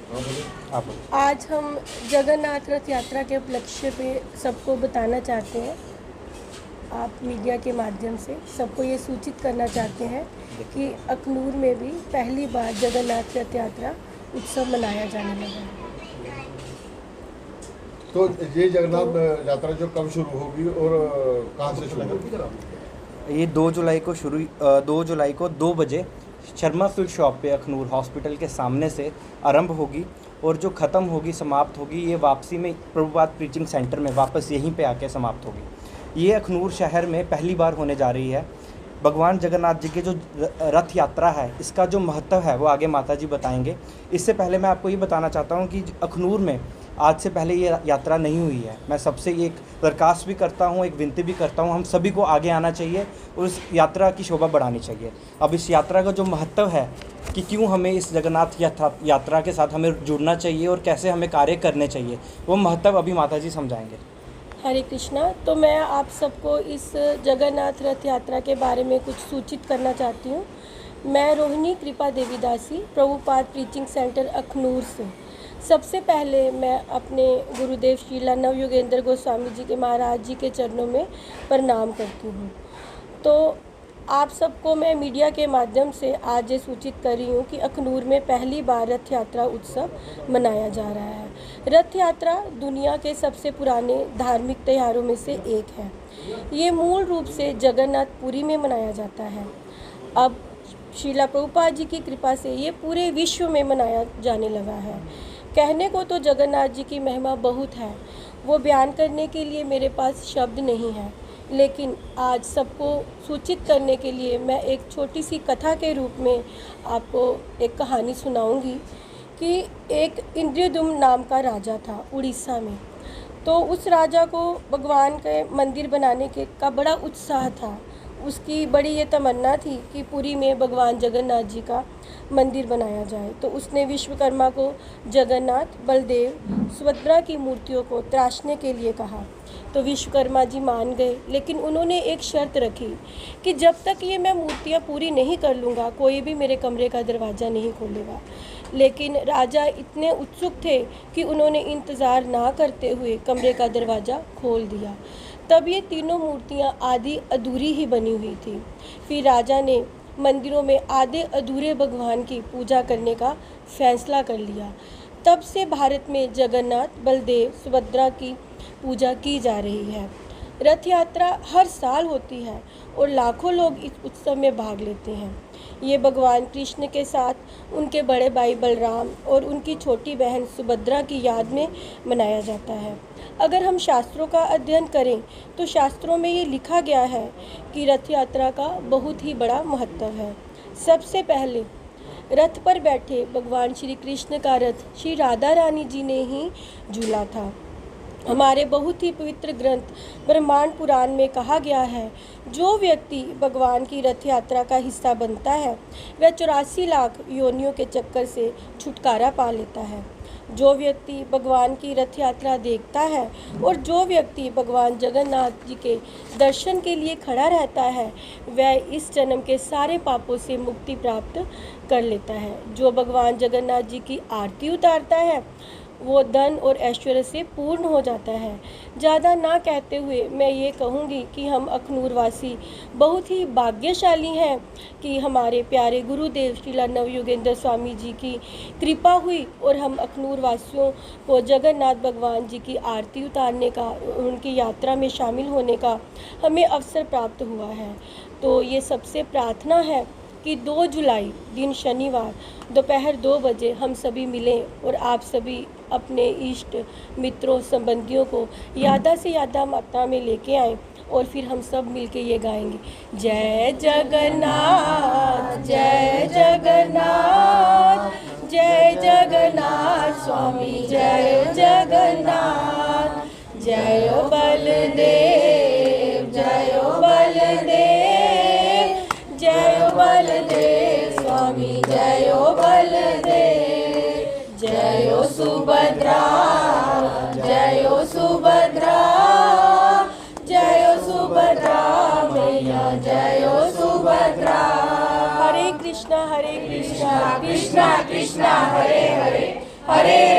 आप आज हम जगन्नाथ रथ यात्रा के उपलक्ष्य पे सबको बताना चाहते हैं, आप मीडिया के माध्यम से सबको ये सूचित करना चाहते हैं कि अखनूर में भी पहली बार जगन्नाथ रथ यात्रा उत्सव मनाया जाने लगा है। तो ये जगन्नाथ यात्रा जो कब शुरू होगी और कहाँ से शुरू होगी? ये 2 जुलाई को 2 बजे शर्मा स्वीट शॉप पे अखनूर हॉस्पिटल के सामने से आरंभ होगी और जो ख़त्म होगी, समाप्त होगी, ये वापसी में प्रभुपाद प्रीचिंग सेंटर में वापस यहीं पे आके समाप्त होगी। ये अखनूर शहर में पहली बार होने जा रही है। भगवान जगन्नाथ जी के जो रथ यात्रा है, इसका जो महत्व है वो आगे माता जी बताएंगे। इससे पहले मैं आपको ये बताना चाहता हूँ कि अखनूर में आज से पहले ये यात्रा नहीं हुई है। मैं सबसे एक दरखास्त भी करता हूँ, एक विनती भी करता हूँ, हम सभी को आगे आना चाहिए और इस यात्रा की शोभा बढ़ानी चाहिए। अब इस यात्रा का जो महत्व है कि क्यों हमें इस जगन्नाथ यात्रा के साथ हमें जुड़ना चाहिए और कैसे हमें कार्य करने चाहिए, वो महत्व अभी माता जी समझाएंगे। हरे कृष्णा। तो मैं आप सबको इस जगन्नाथ रथ यात्रा के बारे में कुछ सूचित करना चाहती हूँ। मैं रोहिणी कृपा देवीदासी, प्रभुपाद प्रीचिंग सेंटर अखनूर से। सबसे पहले मैं अपने गुरुदेव श्रीला नवयुगेंद्र गोस्वामी जी के महाराज जी के चरणों में प्रणाम करती हूँ। तो आप सबको मैं मीडिया के माध्यम से आज ये सूचित कर रही हूँ कि अखनूर में पहली बार रथ यात्रा उत्सव मनाया जा रहा है। रथ यात्रा दुनिया के सबसे पुराने धार्मिक त्योहारों में से एक है। ये मूल रूप से जगन्नाथपुरी में मनाया जाता है। अब श्रीला प्रभुपाद जी की कृपा से ये पूरे विश्व में मनाया जाने लगा है। कहने को तो जगन्नाथ जी की महिमा बहुत है, वो बयान करने के लिए मेरे पास शब्द नहीं है, लेकिन आज सबको सूचित करने के लिए मैं एक छोटी सी कथा के रूप में आपको एक कहानी सुनाऊंगी कि एक इंद्रद्युम्न नाम का राजा था उड़ीसा में। तो उस राजा को भगवान के मंदिर बनाने का बड़ा उत्साह था। उसकी बड़ी ये तमन्ना थी कि पुरी में भगवान जगन्नाथ जी का मंदिर बनाया जाए। तो उसने विश्वकर्मा को जगन्नाथ, बलदेव, सुभद्रा की मूर्तियों को तराशने के लिए कहा। तो विश्वकर्मा जी मान गए, लेकिन उन्होंने एक शर्त रखी कि जब तक ये मैं मूर्तियाँ पूरी नहीं कर लूँगा, कोई भी मेरे कमरे का दरवाज़ा नहीं खोलेगा। लेकिन राजा इतने उत्सुक थे कि उन्होंने इंतज़ार ना करते हुए कमरे का दरवाज़ा खोल दिया। तब ये तीनों मूर्तियाँ आधी अधूरी ही बनी हुई थी। फिर राजा ने मंदिरों में आधे अधूरे भगवान की पूजा करने का फैसला कर लिया। तब से भारत में जगन्नाथ, बलदेव, सुभद्रा की पूजा की जा रही है। रथ यात्रा हर साल होती है और लाखों लोग इस उत्सव में भाग लेते हैं। ये भगवान कृष्ण के साथ उनके बड़े भाई बलराम और उनकी छोटी बहन सुभद्रा की याद में मनाया जाता है। अगर हम शास्त्रों का अध्ययन करें तो शास्त्रों में ये लिखा गया है कि रथ यात्रा का बहुत ही बड़ा महत्व है। सबसे पहले रथ पर बैठे भगवान श्री कृष्ण का रथ श्री राधा रानी जी ने ही झूला था। हमारे बहुत ही पवित्र ग्रंथ ब्रह्मांड पुराण में कहा गया है, जो व्यक्ति भगवान की रथ यात्रा का हिस्सा बनता है वह 84 लाख योनियों के चक्कर से छुटकारा पा लेता है। जो व्यक्ति भगवान की रथ यात्रा देखता है और जो व्यक्ति भगवान जगन्नाथ जी के दर्शन के लिए खड़ा रहता है वह इस जन्म के सारे पापों से मुक्ति प्राप्त कर लेता है। जो भगवान जगन्नाथ जी की आरती उतारता है वो धन और ऐश्वर्य से पूर्ण हो जाता है। ज़्यादा ना कहते हुए मैं ये कहूँगी कि हम अखनूर वासी बहुत ही भाग्यशाली हैं कि हमारे प्यारे गुरुदेव श्रीला नवयुगेंद्र स्वामी जी की कृपा हुई और हम अखनूर वासियों को जगन्नाथ भगवान जी की आरती उतारने का, उनकी यात्रा में शामिल होने का हमें अवसर प्राप्त हुआ है। तो ये सबसे प्रार्थना है कि 2 जुलाई दिन शनिवार दोपहर 2 बजे हम सभी मिलें और आप सभी अपने इष्ट मित्रों संबंधियों को ज़्यादा से ज़्यादा मात्रा में लेके आएं और फिर हम सब मिलके ये गाएंगे, जय जगन्नाथ, जय जगन्नाथ, जय जगन्नाथ स्वामी, जय जगन्नाथ, जय बलदेव, जय बलदेव, जय बलदेव स्वामी, जय बलदेव, जय सुभद्रा, जय सुभद्रा, जय सुभद्रा मैया, जय सुभद्रा। हरे कृष्णा कृष्णा कृष्णा हरे हरे, हरे